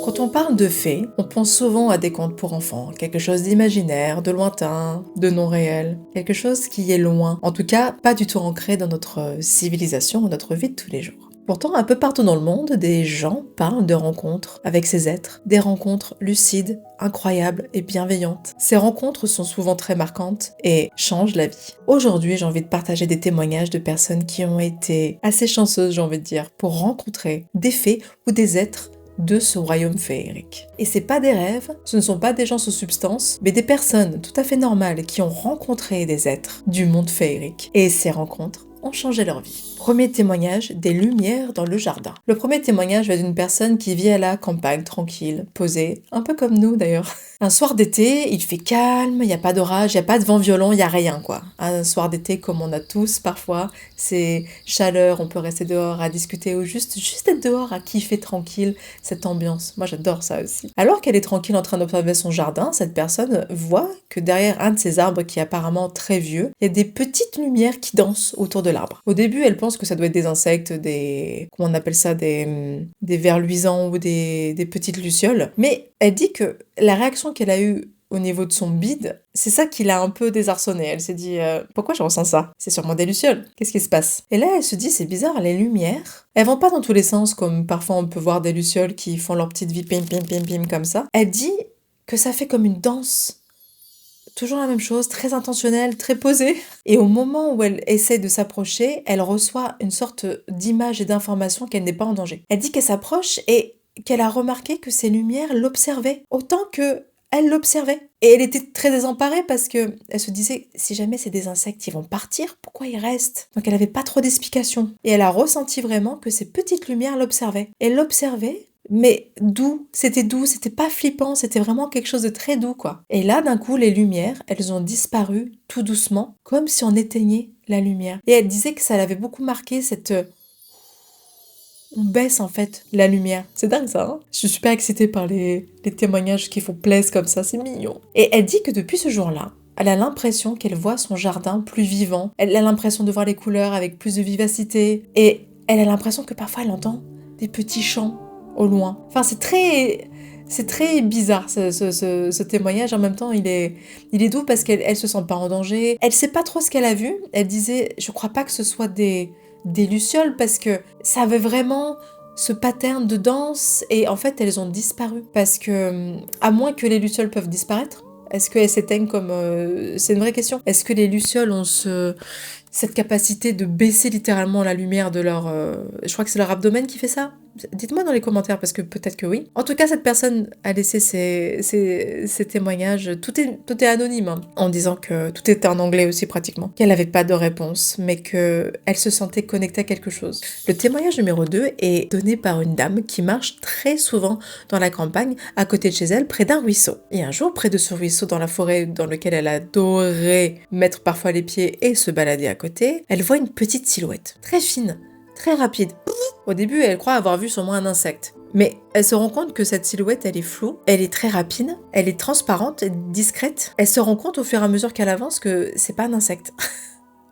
Quand on parle de fées, on pense souvent à des contes pour enfants, quelque chose d'imaginaire, de lointain, de non réel, quelque chose qui est loin, en tout cas pas du tout ancré dans notre civilisation ou notre vie de tous les jours. Pourtant, un peu partout dans le monde, des gens parlent de rencontres avec ces êtres, des rencontres lucides, incroyables et bienveillantes. Ces rencontres sont souvent très marquantes et changent la vie. Aujourd'hui, j'ai envie de partager des témoignages de personnes qui ont été assez chanceuses, j'ai envie de dire, pour rencontrer des fées ou des êtres de ce royaume féerique. Et c'est pas des rêves, ce ne sont pas des gens sous substance, mais des personnes tout à fait normales qui ont rencontré des êtres du monde féerique. Et ces rencontres ont changé leur vie. Premier témoignage, des lumières dans le jardin. Le premier témoignage va d'une personne qui vit à la campagne, tranquille, posée, un peu comme nous d'ailleurs. Un soir d'été, il fait calme, il n'y a pas d'orage, il n'y a pas de vent violent, il n'y a rien quoi. Un soir d'été comme on a tous parfois, c'est chaleur, on peut rester dehors à discuter ou juste être dehors à kiffer tranquille cette ambiance. Moi j'adore ça aussi. Alors qu'elle est tranquille en train d'observer son jardin, cette personne voit que derrière un de ces arbres qui est apparemment très vieux, il y a des petites lumières qui dansent autour de l'arbre. Au début, elle pense que ça doit être des insectes, comment on appelle ça, des vers luisants ou des petites lucioles. Mais elle dit que la réaction qu'elle a eue au niveau de son bide, c'est ça qui l'a un peu désarçonnée. Elle s'est dit pourquoi je ressens ça? C'est sûrement des lucioles. Qu'est-ce qui se passe? Et là, elle se dit c'est bizarre, les lumières, elles vont pas dans tous les sens comme parfois on peut voir des lucioles qui font leur petite vie pim pim pim pim comme ça. Elle dit que ça fait comme une danse. Toujours la même chose, très intentionnelle, très posée. Et au moment où elle essaie de s'approcher, elle reçoit une sorte d'image et d'information qu'elle n'est pas en danger. Elle dit qu'elle s'approche et qu'elle a remarqué que ces lumières l'observaient autant que elle l'observait. Et elle était très désemparée parce que elle se disait, si jamais c'est des insectes, ils vont partir, pourquoi ils restent? Donc elle n'avait pas trop d'explications. Et elle a ressenti vraiment que ces petites lumières l'observaient. Elle l'observait, mais doux, c'était pas flippant, c'était vraiment quelque chose de très doux quoi. Et là d'un coup les lumières, elles ont disparu tout doucement, comme si on éteignait la lumière. Et elle disait que ça l'avait beaucoup marqué on baisse en fait la lumière. C'est dingue ça, hein? Je suis super excitée par les témoignages qui font plaisir comme ça, c'est mignon. Et elle dit que depuis ce jour-là, elle a l'impression qu'elle voit son jardin plus vivant. Elle a l'impression de voir les couleurs avec plus de vivacité. Et elle a l'impression que parfois elle entend des petits chants au loin. Enfin, c'est très bizarre ce témoignage. En même temps, il est doux parce qu'elle se sent pas en danger. Elle sait pas trop ce qu'elle a vu. Elle disait, je crois pas que ce soit des lucioles parce que ça avait vraiment ce pattern de danse et en fait elles ont disparu parce que à moins que les lucioles peuvent disparaître. Est-ce qu'elles s'éteignent comme... c'est une vraie question. Est-ce que les lucioles ont cette capacité de baisser littéralement la lumière de leur... je crois que c'est leur abdomen qui fait ça. Dites-moi dans les commentaires parce que peut-être que oui. En tout cas, cette personne a laissé ses témoignages. Tout est anonyme hein, en disant que tout était en anglais aussi pratiquement. Qu'elle n'avait pas de réponse, mais qu'elle se sentait connectée à quelque chose. Le témoignage numéro 2 est donné par une dame qui marche très souvent dans la campagne, à côté de chez elle, près d'un ruisseau. Et un jour, près de ce ruisseau, dans la forêt dans lequel elle adorait mettre parfois les pieds et se balader à côté, elle voit une petite silhouette, très fine, très rapide. Au début, elle croit avoir vu sûrement un insecte. Mais elle se rend compte que cette silhouette, elle est floue, elle est très rapide, elle est transparente, discrète. Elle se rend compte au fur et à mesure qu'elle avance que c'est pas un insecte.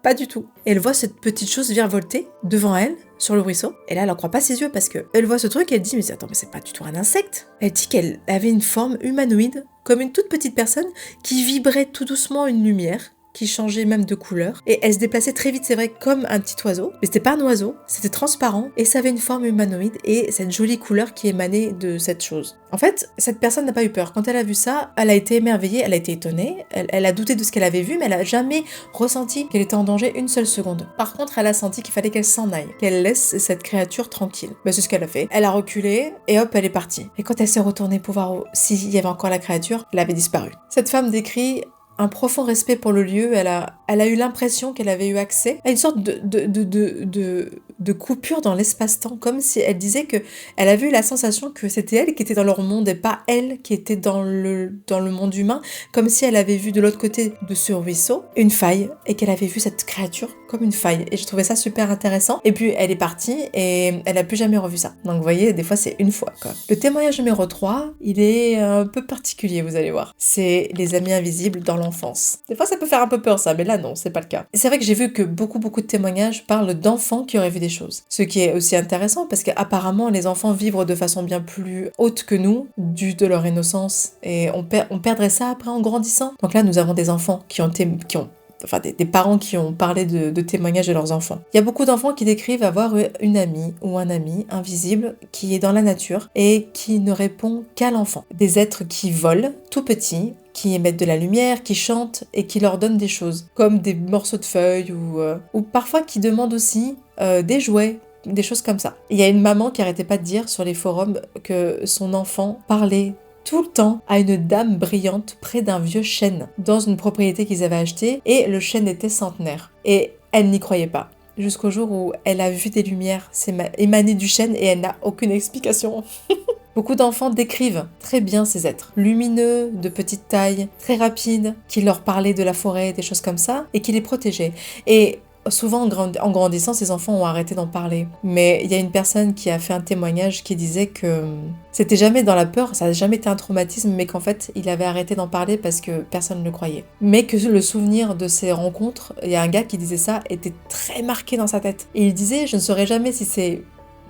Pas du tout. Et elle voit cette petite chose virevolter devant elle, sur le ruisseau. Et là, elle en croit pas ses yeux parce que elle voit ce truc et elle dit mais attends, mais c'est pas du tout un insecte. Elle dit qu'elle avait une forme humanoïde, comme une toute petite personne qui vibrait tout doucement une lumière, qui changeait même de couleur, et elle se déplaçait très vite, c'est vrai, comme un petit oiseau, mais c'était pas un oiseau, c'était transparent, et ça avait une forme humanoïde, et cette jolie couleur qui émanait de cette chose. En fait, cette personne n'a pas eu peur. Quand elle a vu ça, elle a été émerveillée, elle a été étonnée, elle a douté de ce qu'elle avait vu, mais elle a jamais ressenti qu'elle était en danger une seule seconde. Par contre, elle a senti qu'il fallait qu'elle s'en aille, qu'elle laisse cette créature tranquille. Ben, c'est ce qu'elle a fait. Elle a reculé, et hop, elle est partie. Et quand elle s'est retournée pour voir s'il y avait encore la créature, elle avait disparu. Cette femme décrit un profond respect pour le lieu, elle a eu l'impression qu'elle avait eu accès à une sorte de coupure dans l'espace-temps, comme si elle disait que elle avait eu la sensation que c'était elle qui était dans leur monde et pas elle qui était dans le monde humain, comme si elle avait vu de l'autre côté de ce ruisseau une faille et qu'elle avait vu cette créature comme une faille. Et je trouvais ça super intéressant. Et puis elle est partie et elle a plus jamais revu ça. Donc vous voyez, des fois c'est une fois quoi. Le témoignage numéro 3, il est un peu particulier, vous allez voir. C'est les amis invisibles dans l'enfance. Des fois ça peut faire un peu peur ça, mais là là, non, c'est pas le cas. C'est vrai que j'ai vu que beaucoup de témoignages parlent d'enfants qui auraient vu des choses. Ce qui est aussi intéressant parce qu'apparemment, les enfants vivent de façon bien plus haute que nous, dû de leur innocence. Et on perdrait ça après en grandissant. Donc là, nous avons des enfants qui ont enfin des parents qui ont parlé de témoignages de leurs enfants. Il y a beaucoup d'enfants qui décrivent avoir une amie ou un ami invisible qui est dans la nature et qui ne répond qu'à l'enfant. Des êtres qui volent, tout petits, qui émettent de la lumière, qui chantent et qui leur donnent des choses, comme des morceaux de feuilles ou parfois qui demandent aussi des jouets, des choses comme ça. Il y a une maman qui arrêtait pas de dire sur les forums que son enfant parlait tout le temps à une dame brillante près d'un vieux chêne dans une propriété qu'ils avaient achetée et le chêne était centenaire. Et elle n'y croyait pas. Jusqu'au jour où elle a vu des lumières émaner du chêne et elle n'a aucune explication. Beaucoup d'enfants décrivent très bien ces êtres, lumineux, de petite taille, très rapides, qui leur parlaient de la forêt, des choses comme ça, et qui les protégeaient. Et souvent, en grandissant, ces enfants ont arrêté d'en parler. Mais il y a une personne qui a fait un témoignage qui disait que c'était jamais dans la peur, ça n'a jamais été un traumatisme, mais qu'en fait, il avait arrêté d'en parler parce que personne ne le croyait. Mais que le souvenir de ces rencontres, il y a un gars qui disait ça, était très marqué dans sa tête. Et il disait, je ne saurais jamais si c'est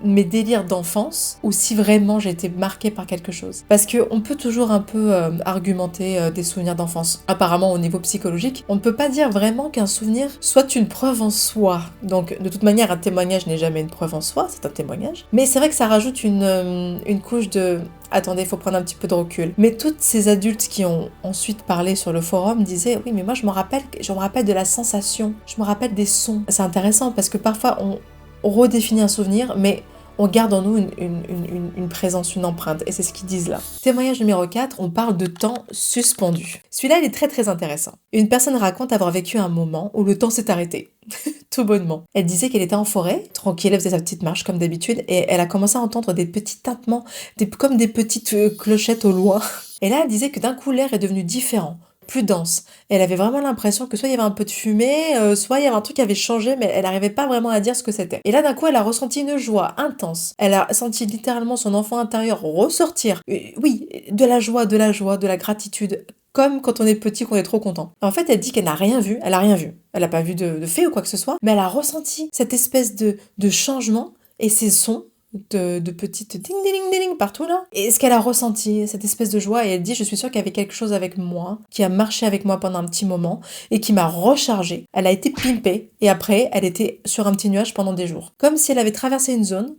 mes délires d'enfance ou si vraiment j'ai été marquée par quelque chose. Parce qu'on peut toujours un peu argumenter des souvenirs d'enfance. Apparemment, au niveau psychologique, on ne peut pas dire vraiment qu'un souvenir soit une preuve en soi. Donc, de toute manière, un témoignage n'est jamais une preuve en soi, c'est un témoignage. Mais c'est vrai que ça rajoute une couche de... Attendez, il faut prendre un petit peu de recul. Mais toutes ces adultes qui ont ensuite parlé sur le forum disaient « Oui, mais moi je me rappelle de la sensation, je me rappelle des sons. » C'est intéressant parce que parfois on redéfinit un souvenir, mais on garde en nous une présence, une empreinte, et c'est ce qu'ils disent là. Témoignage numéro 4, on parle de temps suspendu. Celui-là, il est très intéressant. Une personne raconte avoir vécu un moment où le temps s'est arrêté. Tout bonnement. Elle disait qu'elle était en forêt, tranquille, elle faisait sa petite marche comme d'habitude, et elle a commencé à entendre des petits tintements, comme des petites clochettes au loin. Et là, elle disait que d'un coup, l'air est devenu différent, plus dense. Elle avait vraiment l'impression que soit il y avait un peu de fumée, soit il y avait un truc qui avait changé, mais elle n'arrivait pas vraiment à dire ce que c'était. Et là, d'un coup, elle a ressenti une joie intense. Elle a senti littéralement son enfant intérieur ressortir. Oui, de la joie, de la gratitude. Comme quand on est petit, qu'on est trop content. En fait, elle dit qu'elle n'a rien vu. Elle a rien vu. Elle n'a pas vu de fait ou quoi que ce soit. Mais elle a ressenti cette espèce de changement et ces sons de petites ding ding ding ding partout là. Et ce qu'elle a ressenti, cette espèce de joie, et elle dit, je suis sûre qu'il y avait quelque chose avec moi, qui a marché avec moi pendant un petit moment, et qui m'a rechargée. Elle a été pimpée, et après, elle était sur un petit nuage pendant des jours. Comme si elle avait traversé une zone.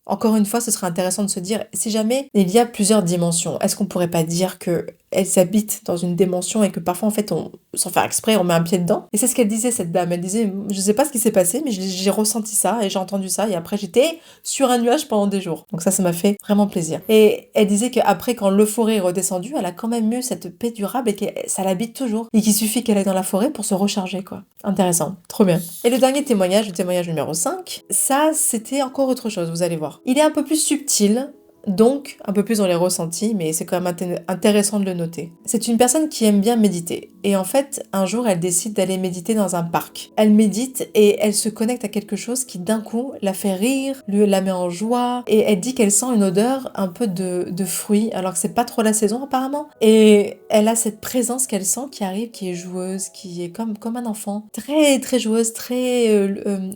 Encore une fois, ce serait intéressant de se dire, si jamais il y a plusieurs dimensions, est-ce qu'on pourrait pas dire que elles habitent dans une dimension et que parfois, en fait, sans faire exprès, on met un pied dedans? Et c'est ce qu'elle disait, cette dame. Elle disait, je sais pas ce qui s'est passé, mais j'ai ressenti ça et j'ai entendu ça et après, j'étais sur un nuage pendant des jours. Donc ça m'a fait vraiment plaisir. Et elle disait qu'après, quand l'euphorie est redescendue, elle a quand même eu cette paix durable et que ça l'habite toujours. Et qu'il suffit qu'elle aille dans la forêt pour se recharger, quoi. Intéressant. Trop bien. Et le dernier témoignage, le témoignage numéro 5, ça, c'était encore autre chose, vous allez voir. Il est un peu plus subtil, donc un peu plus dans les ressentis, mais c'est quand même intéressant de le noter. C'est une personne qui aime bien méditer. Et en fait, un jour, elle décide d'aller méditer dans un parc. Elle médite et elle se connecte à quelque chose qui d'un coup la fait rire, la met en joie. Et elle dit qu'elle sent une odeur un peu de fruits, alors que c'est pas trop la saison apparemment. Et elle a cette présence qu'elle sent qui arrive, qui est joueuse, qui est comme un enfant. Très joueuse, très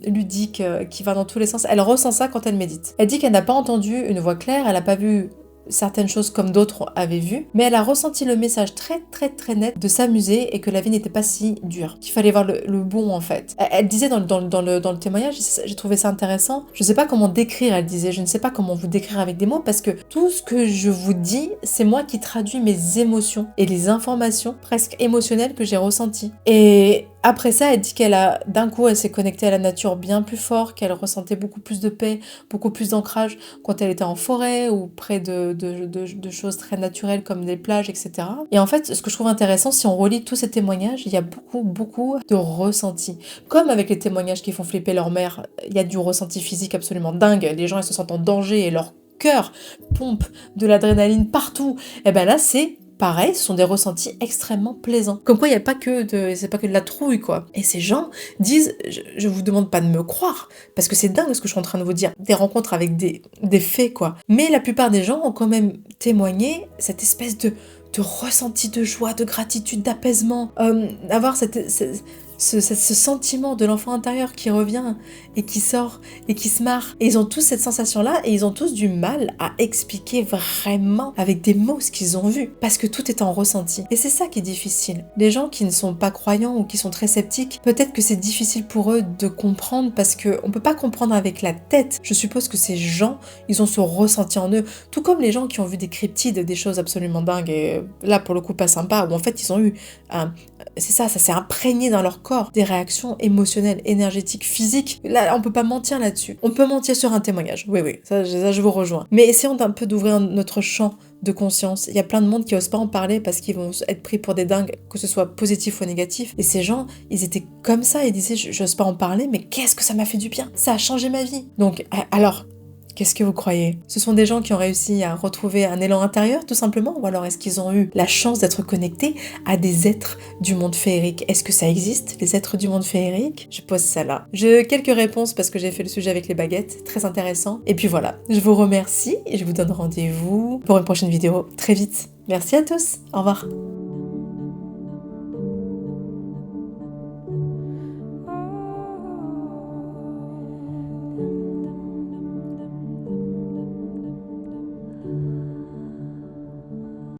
ludique, qui va dans tous les sens. Elle ressent ça quand elle médite. Elle dit qu'elle n'a pas entendu une voix claire, elle n'a pas vu certaines choses comme d'autres avaient vu, mais elle a ressenti le message très net de s'amuser et que la vie n'était pas si dure, qu'il fallait voir le bon en fait. Elle disait dans le témoignage, j'ai trouvé ça intéressant, je sais pas comment décrire, elle disait, je ne sais pas comment vous décrire avec des mots parce que tout ce que je vous dis, c'est moi qui traduis mes émotions et les informations presque émotionnelles que j'ai ressenties. Et après ça, elle dit d'un coup, elle s'est connectée à la nature bien plus fort, qu'elle ressentait beaucoup plus de paix, beaucoup plus d'ancrage quand elle était en forêt ou près de choses très naturelles comme des plages, etc. Et en fait, ce que je trouve intéressant, si on relit tous ces témoignages, il y a beaucoup de ressentis. Comme avec les témoignages qui font flipper leur mère, il y a du ressenti physique absolument dingue. Les gens, ils se sentent en danger et leur cœur pompe de l'adrénaline partout. Et ben là, c'est pareil, ce sont des ressentis extrêmement plaisants. Comme quoi, il n'y a pas que c'est pas que de la trouille, quoi. Et ces gens disent, je vous demande pas de me croire, parce que c'est dingue ce que je suis en train de vous dire. Des rencontres avec des faits, quoi. Mais la plupart des gens ont quand même témoigné cette espèce de ressenti de joie, de gratitude, d'apaisement, avoir ce sentiment de l'enfant intérieur qui revient et qui sort et qui se marre. Et ils ont tous cette sensation-là et ils ont tous du mal à expliquer vraiment avec des mots ce qu'ils ont vu parce que tout est en ressenti. Et c'est ça qui est difficile. Les gens qui ne sont pas croyants ou qui sont très sceptiques, peut-être que c'est difficile pour eux de comprendre parce qu'on peut pas comprendre avec la tête. Je suppose que ces gens, ils ont ce ressenti en eux, tout comme les gens qui ont vu des cryptides, des choses absolument dingues et là pour le coup pas sympa, où en fait ils ont eu c'est ça s'est imprégné dans leur corps, des réactions émotionnelles, énergétiques, physiques. Là, on peut pas mentir là-dessus. On peut mentir sur un témoignage, oui, ça je vous rejoins. Mais essayons d'un peu d'ouvrir notre champ de conscience. Il y a plein de monde qui osent pas en parler parce qu'ils vont être pris pour des dingues, que ce soit positif ou négatif. Et ces gens, ils étaient comme ça, ils disaient j'ose pas en parler, mais qu'est-ce que ça m'a fait du bien. Ça a changé ma vie. Donc, alors, qu'est-ce que vous croyez? Ce sont des gens qui ont réussi à retrouver un élan intérieur, tout simplement? Ou alors est-ce qu'ils ont eu la chance d'être connectés à des êtres du monde féerique? Est-ce que ça existe, les êtres du monde féerique? Je pose ça là. J'ai quelques réponses parce que j'ai fait le sujet avec les baguettes, très intéressant. Et puis voilà, je vous remercie et je vous donne rendez-vous pour une prochaine vidéo très vite. Merci à tous, au revoir.